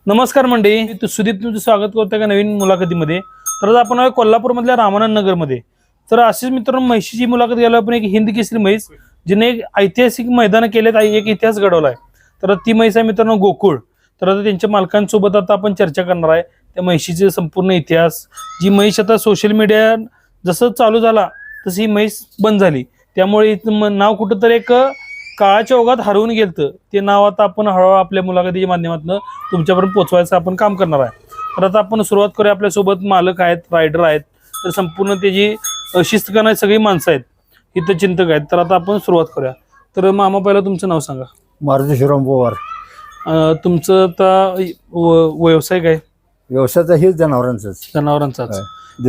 नमस्कार मंडळी, सुदीप तुमचं स्वागत करतो का नवीन मुलाखतीमध्ये। तर आज आपण कोल्हापूरमधल्या रामानंद नगरमध्ये। तर असेच मित्रांनो, म्हशीची मुलाखत घ्यायला आपण एक हिंद केसरी म्हैस जिने एक ऐतिहासिक मैदान केलेत, एक इतिहास घडवलाय। तर ती म्हैस आहे मित्रांनो गोकुळ। तर आता त्यांच्या मालकांसोबत आता आपण चर्चा करणार आहे त्या म्हशीचे संपूर्ण इतिहास। जी म्हैस आता सोशल मीडिया जसं चालू झाला तशी ही म्हैस बंद झाली, त्यामुळे नाव कुठंतरी एक काळाच्या ओघात हरवून गेलं। ते नाव आता आपण हळूहळू आपल्या मुलाखतीच्या माध्यमातून तुमच्यापर्यंत पोहोचवायचं आपण काम करणार आहे। तर आता आपण सुरुवात करूया। आपल्यासोबत मालक आहेत, रायडर आहेत, तर संपूर्ण त्याची शिस्त करणारी सगळी माणसं आहेत, हितचिंतक आहेत। तर आता आपण सुरुवात करूया। तर मामा पहिला तुमचं नाव सांगा। मारुती शिवराम पवार। तुमचं आता व्यवसाय काय? व्यवसायाचा हेच जनावरांचाच। जनावरांचाच।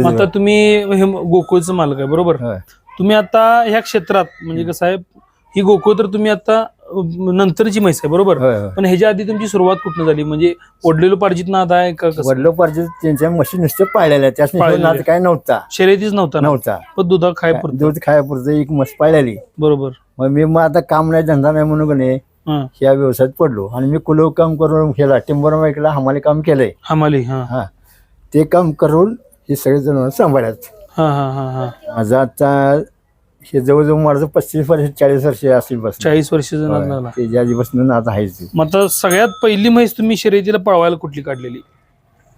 आता तुम्ही हे गोकुळचं मालक आहे बरोबर? तुम्ही आता ह्या क्षेत्रात म्हणजे कसं आहे, ही गोकुळ तर तुम्ही आता नंतरची म्हैस आहे बरोबर? पण ह्याच्या आधी तुमची सुरुवात कुठनं झाली? म्हणजे वडिलोपार्जित नाद आहे का? वडिलोपार्जित त्यांच्या म्हशी नुसते पाळलेल्या, त्याच्यात नाद काय नव्हता, शर्यतीच नव्हता, पण दूध खायपुरतं, दूध खायापुरतं एक म्हस पाळलेली बरोबर। मग आता काम नाही धंदा नाही म्हणून ह्या व्यवसायात पडलो आणि मी कुलो काम करून केला, टिंबर माईकला हमाली काम केलंय। हमाली ते काम करून हे सगळे जनावर सांभाळत। माझं आता हे जवळजवळ माझं 35 वर्ष 40 वर्ष असेल, बस 40 वर्षाचं नाद लागला त्याच्या आधीपासून नाद आहेच। मग आता सगळ्यात पहिली म्हैस तुम्ही शर्यतीला पळवायला कुठली काढलेली?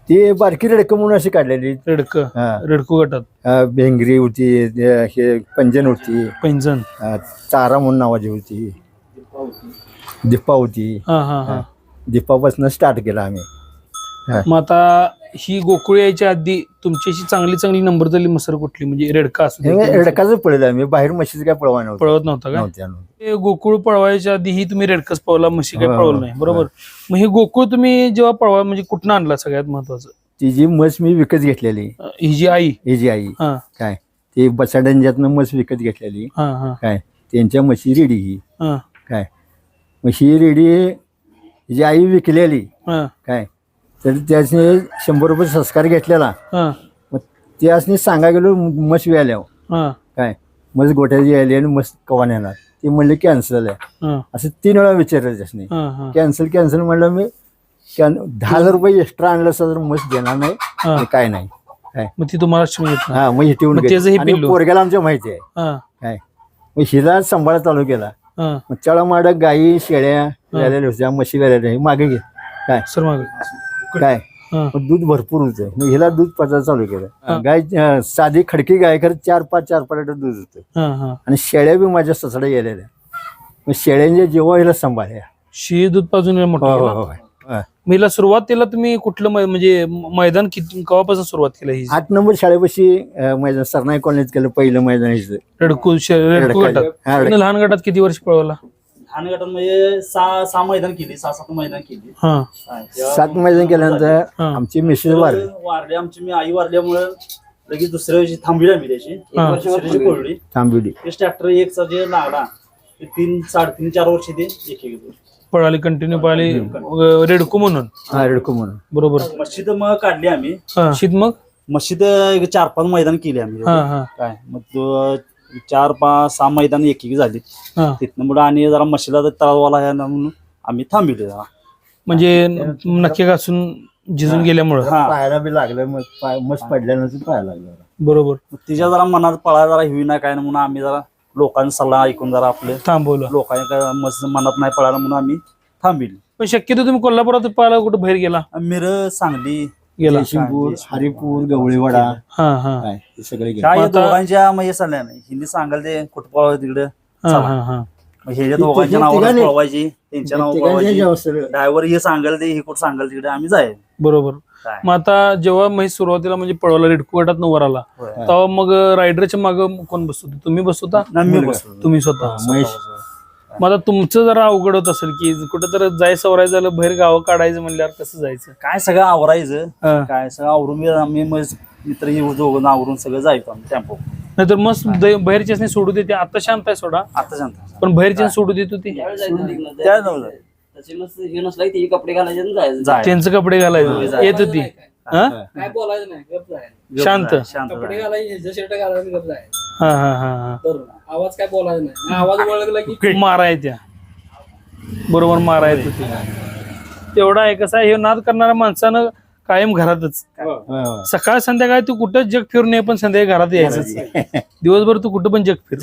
ते बारकी रेडकं म्हणून अशी काढलेली। रेडको गटात भेंगरी होती, हे पंजन होती, पैंजण, चारा म्हणून नावाची होती, दीपा होती। दीपापासून स्टार्ट केला आम्ही। मग आता ही गोकुळ यायच्या आधी तुमच्याशी चांगली नंबर झाली मसर कुठली? म्हणजे रेडका असं रेडकाच पळलं आम्ही, बाहेर म्हशीच काय पळवत नव्हता का? गोकुळ पळवायच्या आधी ही तुम्ही रेडकाच पळवला, म्हशी काय पळवलं नाही बरोबर? मग हे गोकुळ तुम्ही जेव्हा पळवा म्हणजे कुठनं आणला? सगळ्यात महत्वाचं ती जी म्हस मी विकत घेतलेली, ही जी आई काय ते बसाड्यांच्यातनं म्हस विकत घेतलेली काय, त्यांच्या म्हशी रेडी ही काय, म्हशी रेडी जी आई विकलेली काय, तर त्याने 100 रुपये संस्कार घेतलेला। मग त्यासनी सांगा गेलो म्हस व्याल्यावर काय, म्हस गोठ्याची यायली आणि म्हस कवा नेणार, ते म्हणले कॅन्सल आहे। असं 3 वेळा विचारलं त्यासनी, कॅन्सल म्हणलं मी 10,000 रुपये एक्स्ट्रा आणलं असं तर म्हस देणार नाही काय नाही काय। मग ती तुम्हाला मग ठेवून पोरग्याला आमच्या माहिती आहे काय, मग हिला सांभाळा चालू केला। मग चळा माड गाई शेळ्या व्यालेल्या होत्या, म्हशी व्यालेल्या मागे घे काय सर मागे काय, दूध भरपूर होतं। मग हिला दूध पचायला चालू केलं। गाय साधी खडकी गाय खरं 4-5 लिटर दूध होतं आणि शेळ्या बी माझ्या ससड्या गेलेल्या। मग शेळ्यांच्या जेव्हा हिला सांभाळल्या, शी दूध पाजून महिला सुरुवातीला तुम्ही कुठलं म्हणजे मैदान केव्हापासून सुरुवात केली? ही 8 नंबर शाळेपाशी मैदान सरनाई कॉलनीत केलं पहिलं मैदान हिचं, रेडको गटात। लहान गटात किती वर्ष पळवला? लहान गटात म्हणजे 6 मैदान केली, 6-7 मैदान केली। 7 मैदान केल्यानंतर आमची मिसेस वारली, आमची मी आई वारल्यामुळे लगेच दुसऱ्या वर्षी थांबली आम्ही त्याची पळली थांबवली। ट्रॅक्टर एकचा जे लागला 3-3.5-4 वर्ष ते एक पळाली, कंटिन्यू पळाली रेडको म्हणून। रेडको म्हणून बरोबर। मस्जिद मग काढली आम्ही, मग मस्जिद 4-5 मैदान केली आम्ही काय, मग 4-5-6 मैदान एक झाली। तिथनं पुढे आणि जरा मशीला तळावाला आहे ना म्हणून आम्ही थांबले जरा, म्हणजे नक्की घासून झिजून गेल्यामुळे पायाला बी लागलं, मग मस्त पडल्यानंतर पायाला लागलं बरोबर। तिच्या जरा मनात पळा जरा हिवी नाही काय म्हणून आम्ही जरा लोकांचा सल्ला ऐकून जरा आपले थांबवलं। लोकांनी काय मस्त मनात नाही पळायला म्हणून आम्ही थांबली। पण शक्यतो तुम्ही कोल्हापुरात पाहायला कुठे बाहेर गेला? मिरज, सांगली गेला, शिंगपूर, हरिपूर, गवळीवाडा हे सगळे काय दोघांच्या म्हणजे सल्ल्या नाही, हिंदी सांगाल ते कुठं पळवा तिकडे हे दोघांच्या नावावर पळवायची, त्यांच्या नावावर ड्रायव्हर हे सांगाल ते हे कुठं सांगाल तिकडे आम्ही जाय बरोबर। मग आता जेव्हा म्हैस सुरुवातीला म्हणजे पळवायला रेडको गटात वर आला तेव्हा मग रायडरच्या माग कोण बसतो? तुम्ही बसवता? तुम्ही स्वतः म्हैस? मग आता तुमचं जरा अवघड होत असेल की कुठं तर जायचं आवरायचं झालं, बाहेर गावं काढायचं म्हणल्यावर कसं जायचं? काय सगळं आवरायचं, काय सगळं आवरून आम्ही मित्र दोघं आवरून सगळं जायचं आम्ही टेम्पो। नाहीतर मस्त बाहेरच्या सोडू देते, आता शांत आहे सोडा, आता शांत, पण बाहेरच्या सोडू देत होती कपडे घालायचे, त्यांचं कपडे घालायचं येत होती, काय बोलायचं नाही, शांत कपडे घालायचे, शर्ट घालायचं, आवाज काय बोलायचं नाही, आवाज ओळखला की मारायच्या बरोबर मारायचं होती। तेवढा आहे. कसं आहे, हे नाद करणाऱ्या माणसानं कायम घरातच सकाळ संध्याकाळी तू कुठं जग फिरून ये पण संध्याकाळी घरात यायचं. दिवसभर तू कुठं पण जग फिर.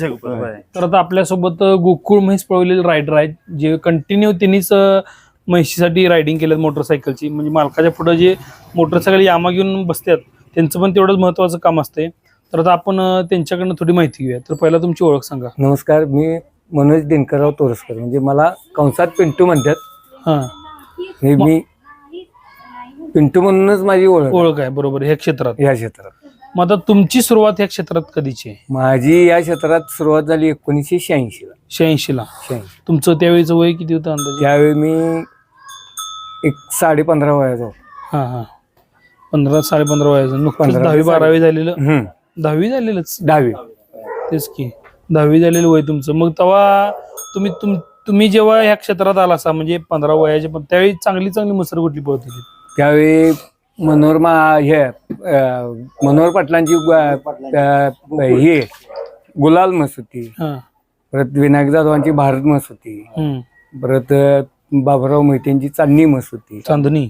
तर आता आपल्यासोबत गोकुळ म्हैस पळवलेले रायडर आहेत जे कंटिन्यू त्यांनीच म्हैशीसाठी रायडिंग केलं मोटरसायकलची. म्हणजे मालकाच्या पुढे जे मोटरसायकल यामा घेऊन बसतात त्यांचं पण तेवढंच महत्वाचं काम असते. तर आता आपण त्यांच्याकडनं थोडी माहिती घेऊया. तर पहिला तुमची ओळख सांगा. नमस्कार, मी मनोज दिनकरराव तोरसकर, म्हणजे मला कंसात पिंटू म्हणतात. हा, मी पिंटू म्हणूनच माझी ओळख आहे. बरोबर, ह्या क्षेत्रात. या क्षेत्रात मग आता तुमची सुरुवात ह्या क्षेत्रात कधीची आहे? माझी या क्षेत्रात सुरुवात झाली 1986 ला. 86 ला. तुमचं त्यावेळीचं वय किती होतं अंदाजे? त्यावेळी मी एक 15.5 वयाचा होतो. हा हा, 15-15.5 वयाचं. नुकतंच 10वी-12वी झालेलं. 10वी झालेलंच. 10वी. तेच की 10वी झालेलं वय तुमचं. मग तेव्हा तुम्ही जेव्हा ह्या क्षेत्रात आला असा म्हणजे 15 वयाचे, पण त्यावेळी चांगली मसर कुठली पळत होती? त्यावेळी मनोहर पाटलांची हे गुलाल मस होती. परत विनायक जाधवांची भारत मस होती. परत बाबुराव मोहितेंची चांदणी मस होती. चांदणी.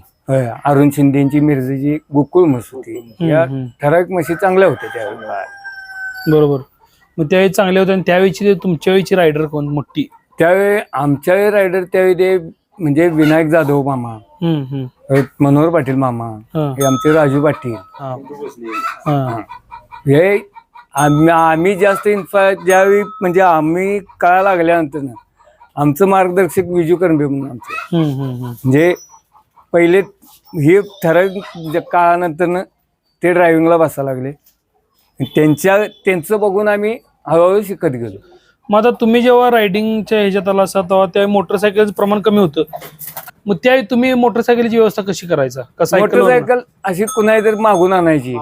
अरुण शिंदेची मिरजेची गोकुळ म्हस होती. या ठराविक म्हशी चांगल्या होत्या त्यावेळी. बरोबर. मग त्यावेळी चांगल्या होत्या. आणि त्यावेळीची तुमच्या वेळीची रायडर कोण मोठी? त्यावेळी आमच्या वेळी रायडर त्यावेळी ते म्हणजे विनायक जाधव मामा, मनोहर पाटील मामा, हे आमचे राजू पाटील. हे आम्ही जास्त ज्यावेळी म्हणजे आम्ही कळा लागल्यानंतर ना आमचं मार्गदर्शक विजू करंबे म्हणून आमचे म्हणजे पहिले हे ठराविक काळानंतर ते ड्रायव्हिंगला बसायला लागले. त्यांचं बघून आम्ही हळूहळू शिकत गेलो. मग आता तुम्ही जेव्हा रायडिंगच्या ह्याच्यात आला असा तेव्हा त्या मोटरसायकलचं प्रमाण कमी होतं. मग त्यावेळी तुम्ही मोटरसायकलची व्यवस्था कशी करायचा? मोटरसायकल अशी कुणाही तर मागून आणायची,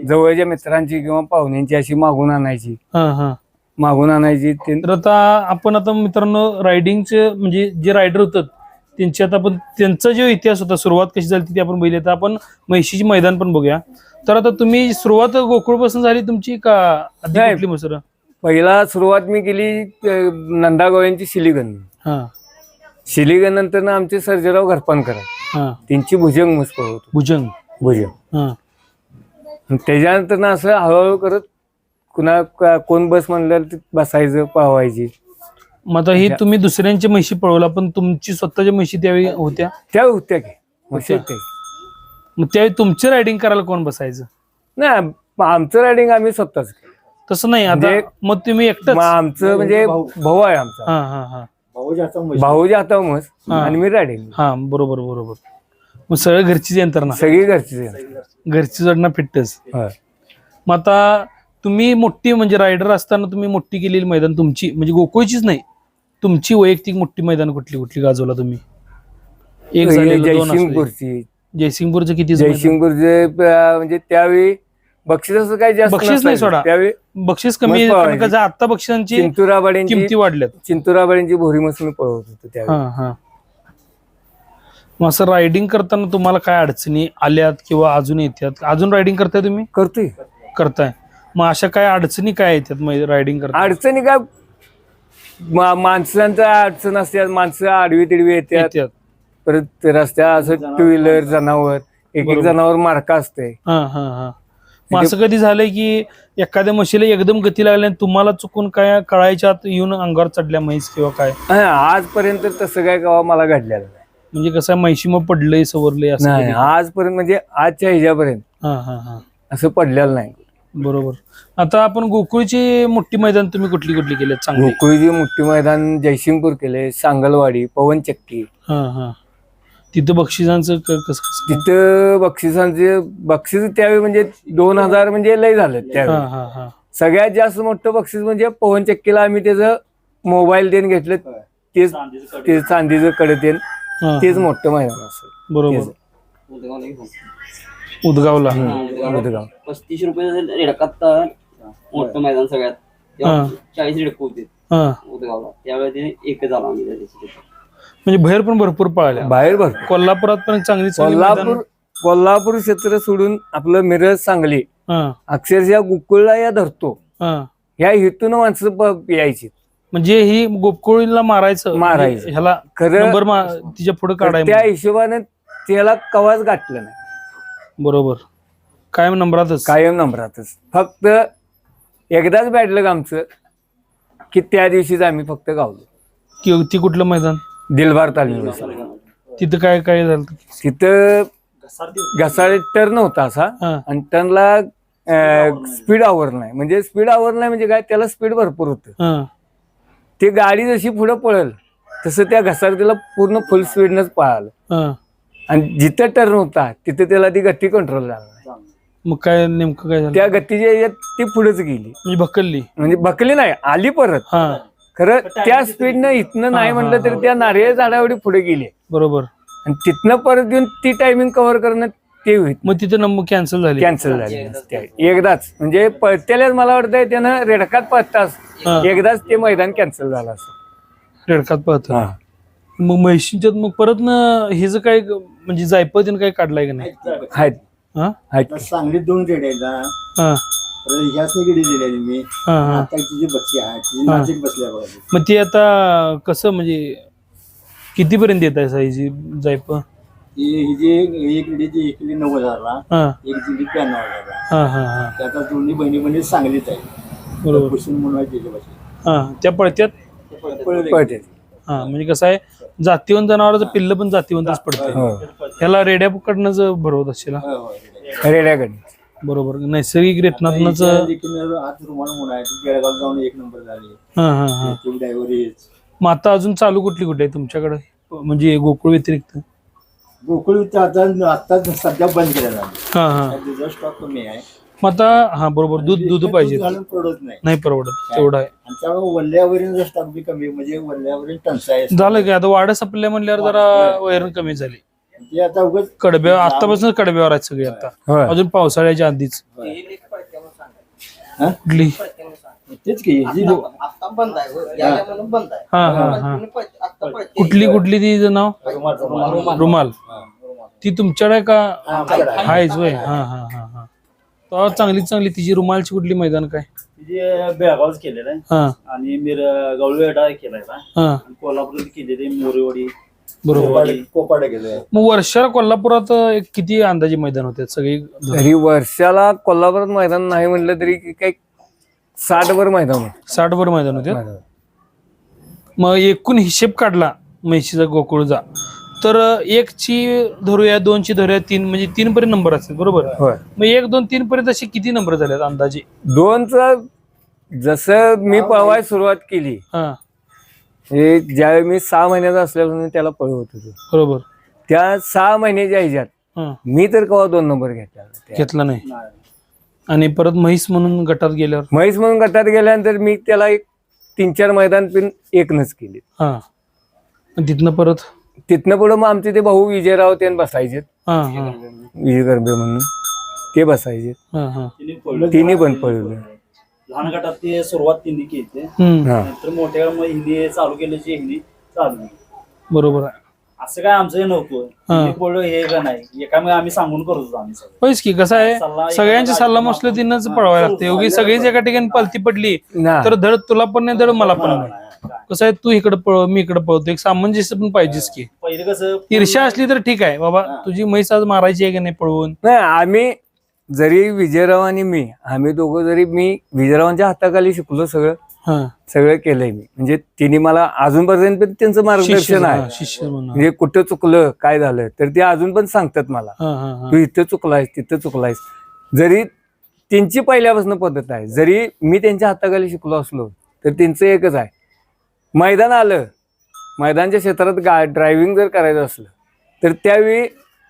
जवळच्या मित्रांची किंवा पाहुण्यांची अशी मागून आणायची. तर आता मित्रांनो रायडिंगचे म्हणजे जे रायडर होतात त्यांची आता आपण त्यांचा जो इतिहास होता, सुरुवात कशी झाली ती आपण बघितली. आता आपण म्हैशीची मैदान पण बघूया. तर आता तुम्ही सुरुवात गोकुळ पासून झाली तुमची का कुठली मसर? पहिला सुरुवात मी केली नंदागोव्यांची शिलीगण. शिलीगण नंतर आमचे सर्जेराव घरपानकर त्यांची भुजंग मस्त होतो. भुजंग. त्याच्यानंतर असं हळूहळू करत कोण बस म्हणलं बसायचं, पळवायची. मग आता ही तुम्ही दुसऱ्यांची म्हशी पळवला पण तुमची स्वतःच्या म्हशी त्यावेळी होत्या? त्या होत्या की म्हशी. मग त्यावेळी तुमची रायडिंग करायला कोण बसायचं? नाही, आमचं रायडिंग आम्ही स्वतःच. तसं नाही. आता मग तुम्ही एकटं? आमचं म्हणजे भाऊ आहे आमचा. भाऊ जाता मस्त आणि मी रायडिंग. बरोबर. मग सगळं घरचीच यंत्रणा? सगळी घरची जोडणं फिट्टच. मग आता तुम्ही मोठी म्हणजे रायडर असताना तुम्ही मोठी केलेली मैदान तुमची म्हणजे गोकुळचीच नाही, तुमची वैयक्तिक मोठी मैदान कुठली गाजवला तुम्ही? एक जयसिंगपूरची. जयसिंगपूरचं किती? जयसिंगपूरचे म्हणजे त्यावेळी बक्षीस असं काही जास्त बक्षीस नाही सोडा, त्यावेळी बक्षीस कमी. आता बक्षिसांची किमती वाढल्यात. चिंतुराबाडींची भोरी मसून पळवत होतो त्यावेळी. मग असं रायडिंग करताना तुम्हाला काय अडचणी आल्यात किंवा अजून येतात? अजून रायडिंग करताय तुम्ही? करताय. मग अशा काय अडचणी काय येतात रायडिंग करता? अडचणी काय, माणसांच्या अडचण असतात, माणसं आडवी तिडवी येतात. परत रस्त्या असं 2 व्हीलर जनावर, एक जनावर मार्का असते. मग असं कधी झालंय की एखाद्या म्हशीला एकदम गती लागली तुम्हाला चुकून काय कळायच्या आत येऊन अंगावर चढल्या म्हैस किंवा काय? आजपर्यंत तसं काय गावा मला घडलेलं नाही. म्हणजे कसं म्हैशी मग पडलंय सवरलंय असं? नाही, आजपर्यंत म्हणजे आजच्या ह्याच्यापर्यंत असं पडलेलं नाही. बरोबर. आता आपण गोकुळची मोठी मैदान तुम्ही कुठली केली? गोकुळची मोठी मैदान जयसिंगपूर केले, सांगलवाडी, पवनचक्की. तिथं बक्षिसांचं कसं? तिथं बक्षीस त्यावेळी म्हणजे 2000 म्हणजे लय झालं त्यावेळी. सगळ्यात जास्त मोठं बक्षीस म्हणजे पवनचक्कीला आम्ही त्याचं मोबाईल देऊन घेतलं, तेच चांदीचं कडे तेच मोठं मैदान असं. बरोबर. उदगावला 35 रुपये रेडकात मोठं मैदान सगळ्यात. 40 रेडक होते उदगावला त्यावेळेला. एक झाला म्हणजे बाहेर पण भरपूर पळाल्या. बाहेर भरपूर. कोल्हापुरात पण चांगली कोल्हापूर क्षेत्र सोडून आपलं मिरज, सांगली, अक्षरशः गोकुळला या धरतो ह्या हेतून माणसं यायची. म्हणजे ही गोपकोळीला मारायचं मारायचं. ह्याला खरं नंबर तिच्या पुढे तर काढाय त्या हिशोबाने त्याला कवाच गाठलं नाही, बरोबर कायम नंबरातच. कायम नंबरातच. फक्त एकदाच बॅडलक आमचं की त्या दिवशीच आम्ही फक्त गावलो. ती कुठलं मैदान? दिलबार तालमी. तिथं काय काय झालं? तिथं घसाळे टर्न होता असा, हा. आणि टर्नला स्पीड आवर नाही. म्हणजे स्पीड आवर नाही म्हणजे काय, त्याला स्पीड भरपूर होतं. हा. ती गाडी जशी पुढे पळेल तसं त्या घसारतीला पूर्ण फुल स्पीडनच पळालं, हा. आणि जिथं टर्न होता तिथे त्याला ती गती कंट्रोल झाला नाही. मग काय नेमकं काय झालं? त्या गतीच्या याच्यात ती पुढेच गेली, म्हणजे भक्कलली. म्हणजे बकली नाही आली परत. हा खरं त्या स्पीडनं इथनं नाही म्हणलं तरी त्या नारळ झाडावडी पुढे गेली, बरोबर. आणि तिथनं परत येऊन ती टायमिंग कव्हर करणं ते होईल. मग तिथे नंबर कॅन्सल झाली. कॅन्सल झाली एकदाच. म्हणजे पळतेल्याच मला वाटतंय त्यानं रेडकात पळताच हा. एकदाच ते मैदान कॅन्सल झालं असं. रेडकात पळत. मग म्हैशींच्यात मग परत ना हे जे काय म्हणजे जायपतीनं काय काढलाय का नाही? आहेत हा आहेत. सांगलीत 2 रेड्या आहेत. हा ह्याच गेडी दिलेली मी. हा हा. आता तिची बच्ची आहे, तिची नाशिक बसल्या बघा. मग ती आता कसं म्हणजे कितीपर्यंत येत आहे साईजी जायप? ही जी एक रेडीची एक 90,000ला, हा एक दिली 95,000ला. हा हा हा त्याचा दोन्ही बहिणी सांगलीत आहे. बरोबर. कुसुम म्हणून आहे तिच्या बच्ची. हा त्या पळत्यात. पळते. हा म्हणजे कसं आहे, जातीवंत जनावराचं पिल्ल पण जातीवंतच पडते. हो. ह्याला रेड्या पकडणंच भरवत असेल हा? रेड्याकडे बरोबर. नैसर्गिक रेतनातनच. आज रुमाल म्हणून आहे, ती बेळगाव जाऊन 1 नंबर झाली. हा हा हा. ती ड्रायव्हर हेच. मग आता अजून चालू कुठली कुठे आहे तुमच्याकडे, म्हणजे गोकुळ व्यतिरिक्त? गोकुळ आता सध्या बंद केलेला आहे. हा हा. दुधाचा स्टॉक कमी आहे. मग आता हा बरोबर दूध पाहिजे. घालून पडत नाही. नाही परवडत तेवढं आहे. आणि त्यामुळे वल्ल्यावरील स्टॉक बी कमी, म्हणजे वल्ल्यावरील टंचाई आहे. झालं की आता वाढ संपल्या म्हणल्यावर जरा वैरण कमी झाली. ते आता उगाच कडब्या आतापासून कडब्यावर आहेत सगळे आता, होय. अजून पावसाळ्याच्या आधीच. हा? कुठली? तेच की जी आता बंद आहे हो. याला म्हणून बंद आहे. हा हा हा. आता पळते. कुठली तिचं नाव? रुमाल. ती तुमच्याकडे का हायच वय? हा हा हा हा. तर चांगली तिची रुमालची कुठली मैदान काय? तिची बेळगावच केलेलं आहे, हा आणि गवळवेढा केलाय ना, हा आणि कोल्हापूरला केलेली मोरेवाडी. बरोबर. कोपाडे गेले. मग वर्षाला कोल्हापुरात एक किती अंदाजे मैदान होते सगळी? तरी वर्षाला कोल्हापुरात मैदान नाही म्हटलं तरी काही 60 वर मैदान होतं. 60 वर मैदान होते. मग एकूण हिशेब काढला म्हैशीचा गोकुळचा, तर 1 ची धरूया, 2 ची धरूया, 3 म्हणजे 3 पर्यंत नंबर असतील बरोबर. होय. मग 1, 2, 3 पर्यंत असे किती नंबर झालेत अंदाजे? 2चा जसं मी पळवायला सुरुवात केली, हा हे ज्यावेळी मी 6 महिन्याचा असल्यापासून त्याला पळवत होतो, बरोबर. त्या 6 महिन्याच्या ह्याच्यात हा मी तर केव्हा 2 नंबर घेतला. घेतला नाही. आणि परत म्हैस म्हणून गटात गेल्यावर म्हैस म्हणून गटात गेल्यानंतर मी त्याला एक 3-4 मैदान पण एकनच केली. हा. आणि तिथनं परत तिथनं पुढं मग आमचे ते भाऊ विजयराव ते बसायचे, हा हा विजय गरबे म्हणून ते बसायचे. हा हा. तिन्ही पण पळवलं. लहान गटात ती सुरुवात तिने केली, हम्म. नंतर मोठ्या गटामध्ये हिंदी चालू केल्याची हिंदी चालू केली. बरोबर आहे. असं काय आमचं हे नव्हतं, हिंदी बोललो हे का नाही, एकामुळे आम्ही सांगून करत होतो आम्ही सगळं. होयच की कसं आहे, सल्ला सगळ्यांचे सल्ला मसले तिनंच पळवायला लागते. योगी सगळीच एका ठिकाणी पलती पडली ना. तर धड तुला पण नाही, धड मला पण नाही. कसं आहे, तू इकडे पळव, मी इकडे पळवतो, एक सामंजस्य पण पाहिजेच की. पहिले कसं ईर्ष्या असली तर ठीक आहे बाबा, तुझी म्हैस आज मारायची आहे की नाही पळवून. नाही, आम्ही जरी विजयराव आणि मी आम्ही दोघं जरी, मी विजयरावांच्या हाताखाली शिकलो, सगळं केलंय मी. म्हणजे तिने मला अजूनपर्यंत पण त्यांचं मार्गदर्शन आहे. शिष्य म्हणून. म्हणजे कुठं चुकलं काय झालं तर ते अजून पण सांगतात मला, हा, हा, हा. तू इथं चुकलायस तिथं चुकलायस. जरी त्यांची पहिल्यापासून पद्धत आहे, जरी मी त्यांच्या हाताखाली शिकलो असलो तर त्यांचं एकच आहे, मैदान आलं, मैदानच्या क्षेत्रात ड्रायव्हिंग जर करायचं असलं तर त्यावेळी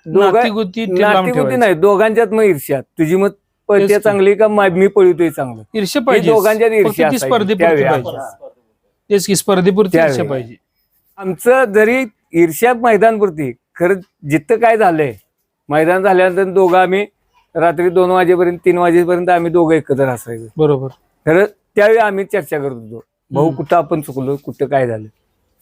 नातीगुती ते लांब नातीगुती ठेवायचं. नाही, दोघांच्यात मग ईर्ष्या, तुझी मग पळते की. चांगली का मी पळतोय चांगलं, ईर्ष्या ही पाहिजे. दोघांच्यात ईर्ष्या फक्त ती असायची स्पर्धेपुरती त्यावेळी. पाहिजे. तेच की स्पर्धेपुरती ईर्ष्या त्यावेळी. पाहिजे. आमचं जरी ईर्ष्या मैदानपुरती, खरं जिथं काय झालंय मैदान झाल्यानंतर दोघं आम्ही रात्री 2 वाजेपर्यंत 3 वाजेपर्यंत आम्ही दोघं एकत्र असायचो. बरोबर. खरं त्यावेळी आम्ही चर्चा करत होतो, भाऊ कुठं आपण चुकलो, कुठं काय झालं.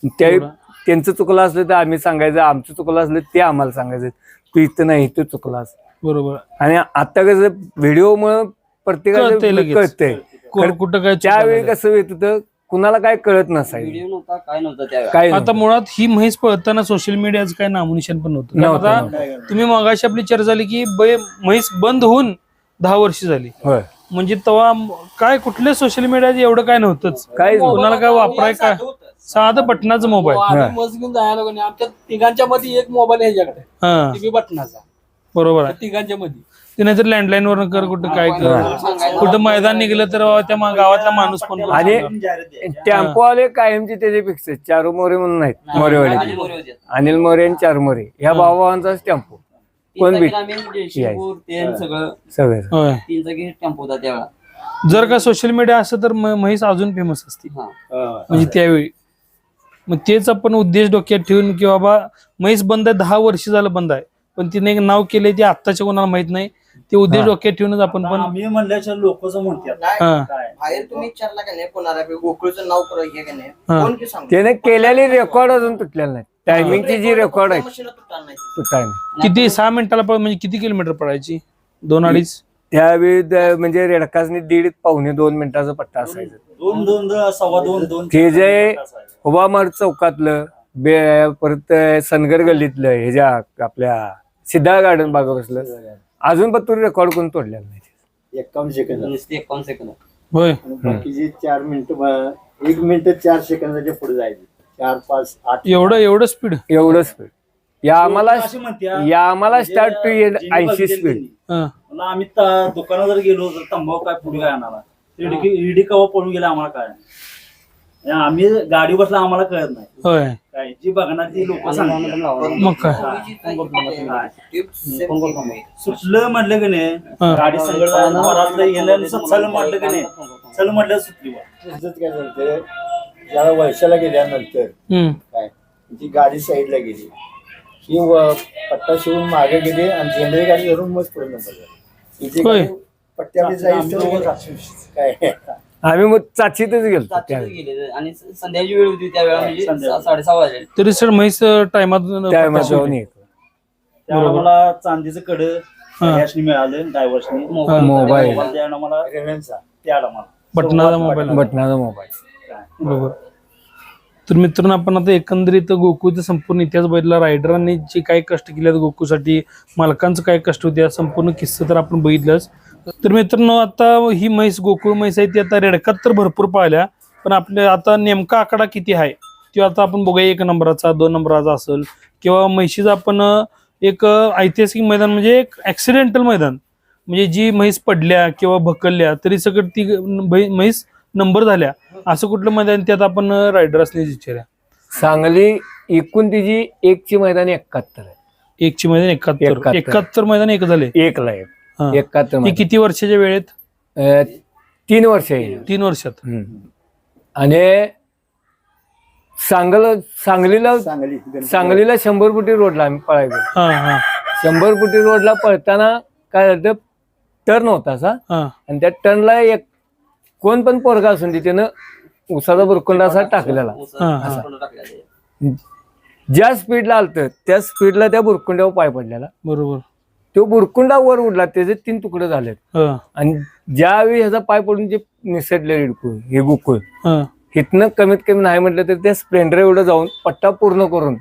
त्यावेळी त्यांचं चुकलं असलं तर आम्ही सांगायचं, आमचं चुकलं असलं ते आम्हाला सांगायचं, तू इथं नाही इथं चुकलास. बरोबर. आणि आता कसं व्हिडिओमुळे कळतंय प्रत्येकाला लगेच. कळतंय. कुठं काय चुका त्यावेळी झाल्या. कसं येत होतं, कुणाला काय कळत नसायचं. व्हिडिओ नव्हता, काय नव्हतं त्यावेळेला. काय आता मुळात ही म्हैस पळताना सोशल मीडियाचं काय नामोनिशाण पण नव्हतं. नव्हतं, आता तुम्ही मगाशी आपली चर्चा झाली की म्हैस बंद होऊन 10 वर्ष झाली, होय. म्हणजे तेव्हा काय कुठल्या सोशल मीडियाचं एवढं काय नव्हतंच. काय कोणाला काय वापराय काय साधं बटनाचं मोबाईल. आम्ही मस्त घेऊन जायला लागलो. आमच्या तिघांच्या मध्ये एक मोबाईल ह्याच्याकडे हा टीव्ही बटनाचा बरोबर आहे. तिघांच्या मध्ये. ते नाहीतर लँडलाईन वरून कर, कुठं काय कर, कुठं मैदान निघलं तर बाबा त्या गावातला माणूस पण आणि टेम्पोवाले कायमचे त्याचे फिक्स चारू मोरे म्हणून नाहीत, मोरेवाडे आणि मोरे होते. अनिल मोरे आणि चार मोरे ह्या भावांचाच टेम्पो कोण बी आम्ही 150 ते सगळं सगळे. होय. 3 चाकी टेम्पो होता त्यावेळेला. जर का सोशल मीडिया असं तर म्हैस अजून फेमस असते हा. म्हणजे त्यावेळी. मग तेच आपण उद्देश डोक्यात ठेवून की बाबा म्हैस बंद आहे, 10 वर्ष झालं बंद आहे, पण तिने एक नाव केलंय ते आत्ताच्या कोणाला माहित नाही. ते उद्देश डोक्यात ठेवूनच आपण पण आम्ही म्हणल्याच्या लोकच म्हणतात नाही, हा. काय बाहेर तुम्ही विचारला का नाही कोणाला बी गोकुळचं नाव हे का नाही हा. कोण की सांगतो त्याने केलेली रेकॉर्ड अजून तुटलेलं नाही. टायमिंगची जी रेकॉर्ड आहे मशीन तुटणार नाही. तुटाय नाही. किती 6 मिनिटाला म्हणजे किती किलोमीटर पडायची? 2-2.5. त्यावेळी म्हणजे रेडकासनी 1.5-2 मिनिटाचा पट्टा असायचा. 2 2 ते जे उभामार चौकातलं परत सनगर गल्लीतलं ह्याच्या आपल्या सिद्धार्थ गार्डन बागा बसलं अजून पण तू रेकॉर्ड कोण तोडलेला नाही. 51 सेकंद नुसते 51 सेकंद. होय. बाकीची 4 मिनिटं 1 मिनिट 4 सेकंदाच्या पुढे जायचे. 4, 5, 8 एवढं स्पीड. एवढं स्पीड या आम्हाला स्टार्ट टू एंड 80 स्पीड. आम्ही दुकानात जर गेलो तर तंबाखू काय पुढे काय आणाला ईडी कवा पळून गेला आम्हाला काय नाही. आम्ही गाडी बसला आम्हाला कळत नाही होय. काय जी बघणार ती लोक सांगतात. मग काय सुटलं म्हटलं की नाही गाडी सगळं घरातलं येणं चल म्हटलं की नाही चल म्हटलं सुटली बा. काय झालं ज्याला वर्षाला गेल्यानंतर काय ती गाडी साईडला गेली ही पट्टा शिवून मागे गेली आणि जनरल गाडी धरून मग पुढे नंबर झाली. पट्ट्यामध्ये जायचं काय आम्ही मग चाचीतच गेलो चाचीतच गेले आणि संध्याची वेळ होती त्यावेळेला म्हणजे 6:30 वाजले. तरी सर म्हैस टायमात जाऊन येतो. त्यावेळेला मला चांदीचं कडं याशनी मिळालं ड्रायव्हर्सनी मोबाईल त्यानं मला रेव्हन्सचा त्याला मला बटनाचा मोबाईल. बटनाचा मोबाईल. बरोबर. तर मित्रांनो आपण आता एकंदरीत गोकुळचा संपूर्ण इतिहास बघितला. रायडरांनी जे काही कष्ट केले गोकुळसाठी, मालकांचं काय कष्ट होते, संपूर्ण किस्सा तर आपण बघितलंच. तर मित्रांनो आता ही म्हैस गोकुळ म्हैस आहे ती आता रेडकात तर भरपूर पाहिल्या, पण आपल्या आता नेमका आकडा किती आहे तो आता आपण बघूया. 1 नंबराचा 2 नंबराचा असेल किंवा म्हैशीचा आपण एक ऐतिहासिक मैदान म्हणजे एक ऍक्सिडेंटल मैदान म्हणजे जी म्हैस पडल्या किंवा भकलल्या तरी सगळं ती म्हैस नंबर झाल्या असं कुठलं मैदान त्यात आपण रायडर्सने विचारल्या. सांगली एकूण तिची 1ची मैदान 71 आहे. 1ची मैदान 71 मैदान 1 झाले. 1ला 71 हे किती वर्षाच्या वेळेत? 3 वर्ष आहे. 3 वर्षात. आणि सांगलीला 100 फुटी रोडला आम्ही पळायचो. 100 फुटी रोडला पळताना काय झालं टर्न होता असा आणि त्या टर्नला एक कोण पण पोरगा असून त्यानं उसाचा बुरकुंडा असा टाकलेला. ज्या स्पीडला आलत त्या स्पीडला त्या बुरकुंड्यावर पाय पडलेला. बरोबर. तो बुरकुंडा वर उडला त्याचे 3 तुकडे झालेत. आणि ज्यावेळी ह्याचा पाय पडून जे निसटले हे गोकुळ इथनं कमीत कमी नाही म्हटलं तर त्या स्प्लेंडर एवढं जाऊन पट्टा पूर्ण करून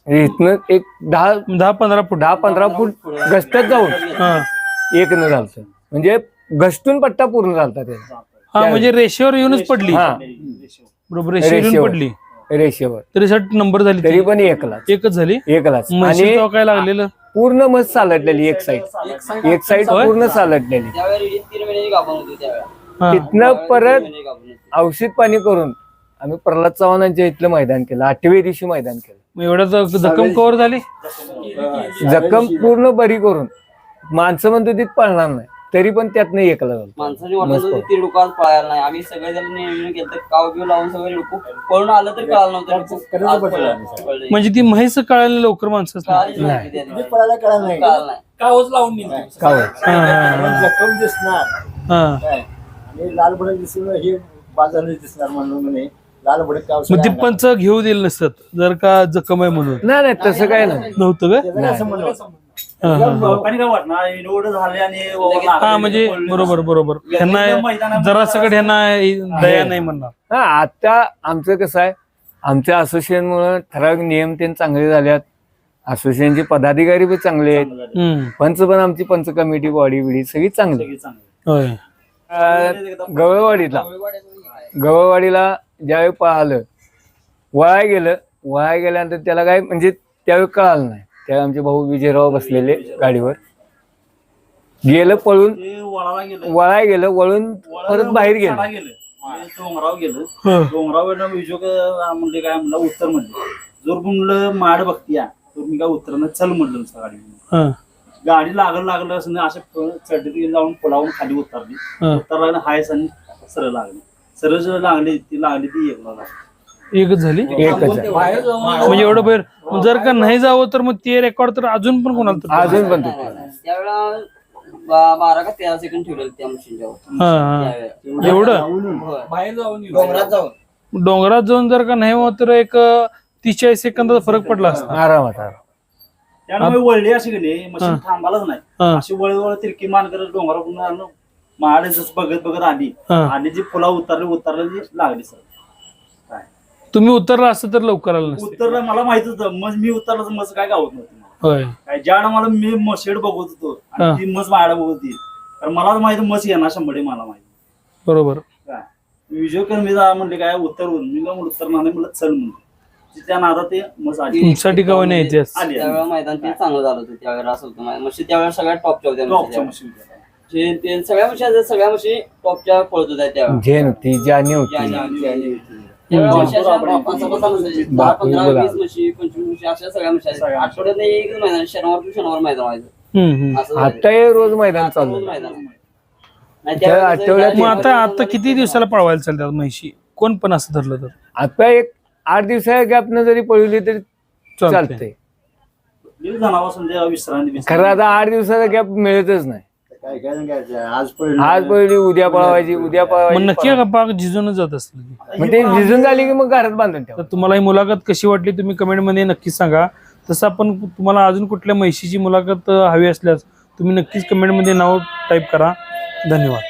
इथनं एक 10-15 फूट घसटत जाऊन 1 न झालतं. म्हणजे घसटून पट्टा पूर्ण झालता त्याचा. म्हणजे रेषेवर येऊनच पडली. बरोबर. रेषेवर येऊन पडली रेषेवर. तरी नंबर झाली तरी पण 1लाच झाली. 1लाच. आणि काय लागलेलं पूर्ण मस्त चालटलेली एक साईड पूर्ण चालटलेली. त्यावेळी 3 महिन्याची गाभण होती त्यावेळेला. तिथनं परत औषध पाणी करून आम्ही प्रल्हाद चव्हाणांच्या इथलं मैदान केलं. 8व्या दिवशी मैदान केलं. एवढ्या जखम कव्हर झाली. जखम पूर्ण बरी करून माणसं म्हणतो तिथ पळणार नाही तरी पण त्यातनं 1ला झालं. माणसाची वाटत होती ती रुकाल पळायला नाही. आम्ही सगळे जण नियोजन केलं काव बिव लावून सगळे रुकू पळून आलं तर कळालं नव्हतं. म्हणजे ती म्हैस कळायला लवकर माणसं कावच लावून जखम दिसणार आणि लाल भडक दिसणार हे बाजारात दिसणार म्हणून लाल भडक काव मग ती पंच घेऊ दिलं नसत जर का जखम आहे म्हणून. नाही तसं काय नाही नव्हतं का? लोकांनी काय वाटणार एवढं झाले आणि हा म्हणजे बरोबर बरोबर ह्यांना जरा सगळं ह्यांना दया नाही म्हणणार. हा आता आमचं कसं आहे, आमच्या असोसिएशन मुळे ठराविक नियम ते चांगले झाल्यात, असोसिएशनचे पदाधिकारी पण चांगले आहेत, पंच पण आमची पंच कमिटी बॉडी बिडी सगळी चांगली. होय. गवळवाडीला ज्यावेळी पळालं, वळाय गेल्यानंतर त्याला काय म्हणजे त्यावेळी कळालं नाही. त्यावेळी आमचे भाऊ विजयराव बसलेले गाडीवर गेलं, पळून वळाय गेलं, वळून परत बाहेर गेलं. डोंगराव गेलं, डोंगरावर विजोग म्हणले काय म्हणलं उत्तर म्हणले, जोर म्हणलं माड बघतीया तर मी काय उत्तर चल म्हणलं नुसतं गाडी. गाडी लागलं असं असे चढली जाऊन पुलावून खाली उतरली हायस आणि सरळ लागली. सरळ जर लागली ती एकच झाली. म्हणजे एवढं बाहेर जर का नाही जावं तर मग ते रेकॉर्ड तर अजून पण कोणाला अजून पण त्यावेळेला 12 का 13 सेकंड ठेवलेलं त्या मशीनच्या. एवढं बाहेर जाऊन डोंगरात जाऊन जर का नाही होत तर एक 30-40 सेकंदाचा फरक पडला असता आरामात. त्यामुळे वळली अशी गेली मशीन थांबालाच नाही, अशी वळ तिरकी मान करत डोंगरावरून माड बघत आली आणि जी फुला उतरली लागली. सर तुम्ही उतरला असतं तर लवकर आलं नसतं. उतरलं मला माहित होतं, मग मी उतरलं तर मग काय गावत नव्हतं. होय. काय ज्या मला मी शेड बघत होतो आणि ती मस मायला बघत होती, कारण मला माहित मस येणार 100 मला माहिती. बरोबर. काय विजय कमी जा म्हणले काय उतरवून मी काय उतरणार नाही म्हणलं चल म्हणून त्या नादात ते मस आली. तुमच्यासाठी गाव नाही इतिहास. त्यावेळेला मैदान ते चांगलं झालं होतं त्यावेळेला. असं होतं मशी त्यावेळेला सगळ्यात टॉपच्या होत्या. सगळ्या मशी टॉपच्या पळत होत्या त्यावेळेला. झेन होती, जानी होती, 15-20 म्हशी 25 म्हशी अशा सगळ्या म्हशी आठवड्यात एक मैदान शनिवार मैदान व्हायचं. आता हे रोज मैदान चालू मग आता किती दिवसाला पळवायला चालतात म्हशी, कोण पण असं धरलं तर? आता एक 8 दिवसाच्या गॅपनं जरी पळवली तरी चालतंय. विश्रांती खरं आता 8 दिवसाचा गॅप मिळतच नाही. काय काय सांगायचं, आज आज पळली उद्या पळवायची, उद्या मग पळवायची. नक्की पाक झिजूनच जात असतील. मग ते भिजून झाली की मग घरात बांधून ठेवा. तर तुम्हाला ही मुलाखत कशी वाटली तुम्ही कमेंटमध्ये नक्की सांगा. तसं आपण तुम्हाला अजून कुठल्या म्हशीची मुलाखत हवी असल्यास तुम्ही नक्कीच कमेंटमध्ये नाव टाईप करा. धन्यवाद.